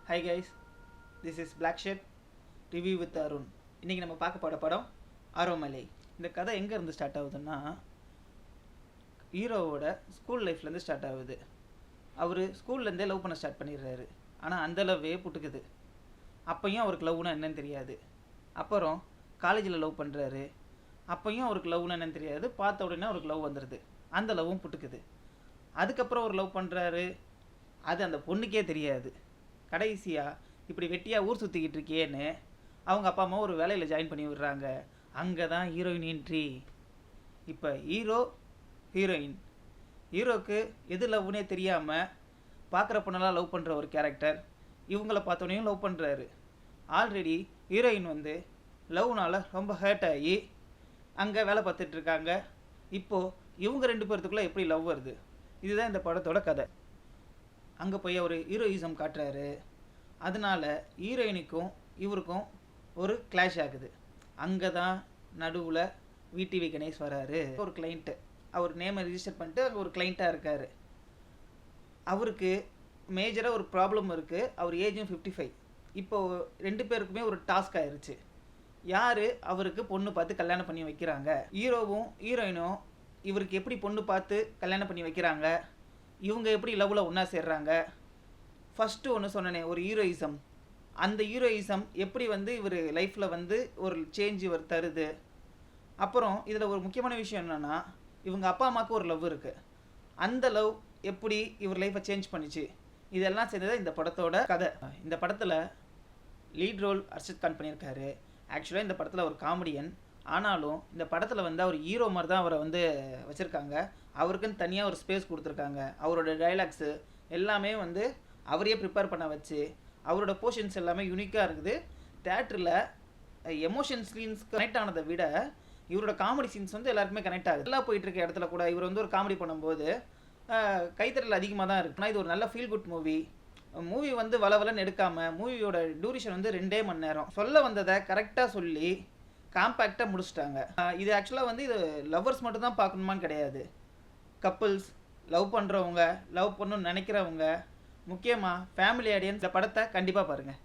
Hi guys, this is Black Shirt Review with Arun. இன்றைக்கி நம்ம பார்க்க போகிற படம் ஆரோமலை. இந்த கதை எங்கேருந்து ஸ்டார்ட் ஆகுதுன்னா, ஹீரோவோட ஸ்கூல் லைஃப்லேருந்து ஸ்டார்ட் ஆகுது. அவர் ஸ்கூல்லேருந்தே லவ் பண்ண ஸ்டார்ட் பண்ணிடுறாரு. ஆனால் அந்த லவ்வே புட்டுக்குது. அப்பையும் அவருக்கு லவ்னா என்னன்னு தெரியாது. அப்புறம் காலேஜில் லவ் பண்ணுறாரு. அப்பையும் அவருக்கு லவ்னா என்னன்னு தெரியாது. பார்த்த உடனே அவருக்கு லவ் வந்துடுது. அந்த லவ்வும் புட்டுக்குது. அதுக்கப்புறம் அவர் லவ் பண்ணுறாரு. அது அந்த பொண்ணுக்கே தெரியாது. கடைசியாக இப்படி வெட்டியாக ஊர் சுற்றிக்கிட்டு இருக்கேன்னு அவங்க அப்பா அம்மா ஒரு வேலையில் ஜாயின் பண்ணி விடுறாங்க. அங்கே தான் ஹீரோயின் என்ட்ரி. இப்போ ஹீரோயின் ஹீரோக்கு எது லவ்னே தெரியாமல் பார்க்குற பொண்ணெல்லாம் லவ் பண்ணுற ஒரு கேரக்டர். இவங்கள பார்த்தோன்னையும் லவ் பண்ணுறாரு. ஆல்ரெடி ஹீரோயின் லவ்னால் ரொம்ப ஹர்ட் ஆகி அங்கே வேலை பார்த்துட்ருக்காங்க. இப்போது இவங்க ரெண்டு பேர்த்துக்குள்ளே எப்படி லவ் வருது, இதுதான் இந்த படத்தோட கதை. அங்கே போய் அவர் ஹீரோயிசம் காட்டுறாரு. அதனால ஹீரோயினுக்கும் இவருக்கும் ஒரு கிளாஷ் ஆகுது. அங்கே தான் நடுவில் விடிவி கணேஷ் வராரு. ஒரு கிளைண்ட்டு, அவர் நேமை ரிஜிஸ்டர் பண்ணிட்டு அங்கே ஒரு கிளைண்ட்டாக இருக்கார். அவருக்கு மேஜராக ஒரு ப்ராப்ளம் இருக்குது. அவர் ஏஜும் 55. இப்போது ரெண்டு பேருக்குமே ஒரு டாஸ்க் ஆயிடுச்சு. யார் அவருக்கு பொண்ணு பார்த்து கல்யாணம் பண்ணி வைக்கிறாங்க. ஹீரோவும் ஹீரோயினும் இவருக்கு எப்படி பொண்ணு பார்த்து கல்யாணம் பண்ணி வைக்கிறாங்க, இவங்க எப்படி லவ்வில் ஒன்றா சேர்றாங்க. ஃபஸ்ட்டு ஒன்று சொன்னனே, ஒரு ஹீரோயிசம். அந்த ஹீரோயிசம் எப்படி இவர் லைஃப்பில் ஒரு சேஞ்ச் இவர் தருது. அப்புறம் இதில் ஒரு முக்கியமான விஷயம் என்னென்னா, இவங்க அப்பா அம்மாவுக்கு ஒரு லவ் இருக்குது. அந்த லவ் எப்படி இவர் லைஃப்பை சேஞ்ச் பண்ணிச்சு, இதெல்லாம் சேர்ந்தது இந்த படத்தோட கதை. இந்த படத்தில் லீட் ரோல் அர்ஷத் கான் பண்ணியிருக்காரு. ஆக்சுவலாக இந்த படத்தில் ஒரு காமெடியன். ஆனாலும் இந்த படத்தில் அவர் ஹீரோ மாதிரி தான் அவரை வச்சுருக்காங்க. அவருக்குன்னு தனியாக ஒரு ஸ்பேஸ் கொடுத்துருக்காங்க. அவரோட டைலாக்ஸு எல்லாமே அவரையே ப்ரிப்பேர் பண்ண வச்சு அவரோட போர்ஷன்ஸ் எல்லாமே யூனிக்காக இருக்குது. தேட்டரில் எமோஷன் சீன்ஸ் கனெக்ட் ஆனதை விட இவரோட காமெடி சீன்ஸ் எல்லாருக்குமே கனெக்ட் ஆகுது. எல்லாம் போயிட்டுருக்க இடத்துல கூட இவர் ஒரு காமெடி பண்ணும்போது கைத்தறல் அதிகமாக தான் இருக்குது. ஆனால் இது ஒரு நல்ல ஃபீல் குட் மூவி. மூவி வளவலன்னு எடுக்காமல், மூவியோட டூரேஷன் 2 மணி நேரம். சொல்ல வந்ததை கரெக்டாக சொல்லி காம்பேக்டாக முடிச்சிட்டாங்க. இது ஆக்சுவலாக இது லவ்வர்ஸ் மட்டும் தான் பார்க்கணுமான்னு கிடையாது. கப்புள்ஸ், லவ் பண்ணுறவங்க, லவ் பண்ணணும்னு நினைக்கிறவங்க, முக்கியமாக ஃபேமிலி ஆடியன்ஸ் இந்த படத்தை கண்டிப்பாக பாருங்கள்.